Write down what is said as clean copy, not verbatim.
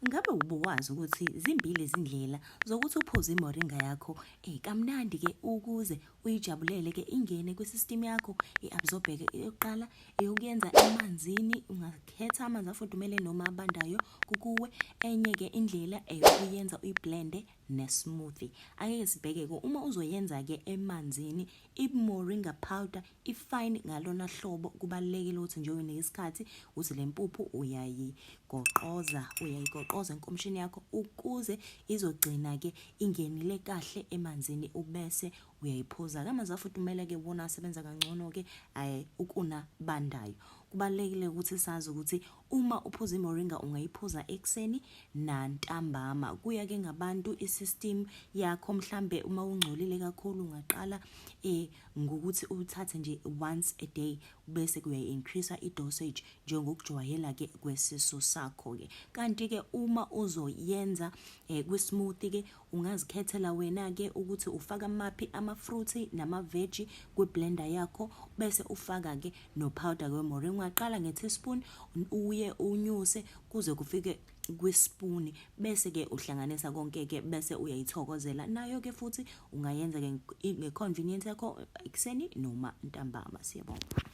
Ngabe ubuwazi ukuthi zimbili izindlela zokuthi uphuze imoringa yakho kamnandi-ke ukuze uyijabulele ingene kwisystem yakho iabsorbe-ke eyokuqala eyokuyenza emanzini, ungakhetha amanzi afudumele noma abandayo kukuwe. Enye-ke indlela eyokuyenza uyiblende ne-smoothie. Ake sibheke-ke uma uzoyenza-ke emanzini, i-moringa powder ifine ngalona hlobo. Kubalulekile ukuthi nje uyinike isikhathi ukuthi le mpuphu uyayigoqoza enkomishini yakho ukuze izogcina-ke ingenile kahle emanzini, ubese uyayiphuza-ke. Amanzi afudumele-ke wona asebenza kangcono-ke ukunabandayo. Kubalulekile ukuthi sazi ukuthi uma uphuza imoringa ungayiphuza ekuseni nantambama. Kuya-ke ngabantu isystem yakho, mhlambe uma ungcolile kakhulu ungaqala ngokuthi uthathe nje once a day bese kuya-increase i-dosage njengokujwayela-ke kwesisu sakho-ke. Kanti-ke uma uzoyenza kwi-smoothie-ke ungazikhethela wena-ke ukuthi ufaka maphi ama-fruit nama-veggie kwi-blender yakho, bese ufaka-ke no-powder wemoringa. Ungaqala nge-teaspoon uye unyuse kuze kufike kwispoon, bese-ke uhlanganisa konke-ke bese uyayithokozela. Nayo-ke futhi ungayenza-ke nge-convenience yakho ekuseni noma ntambama. Siyabonga.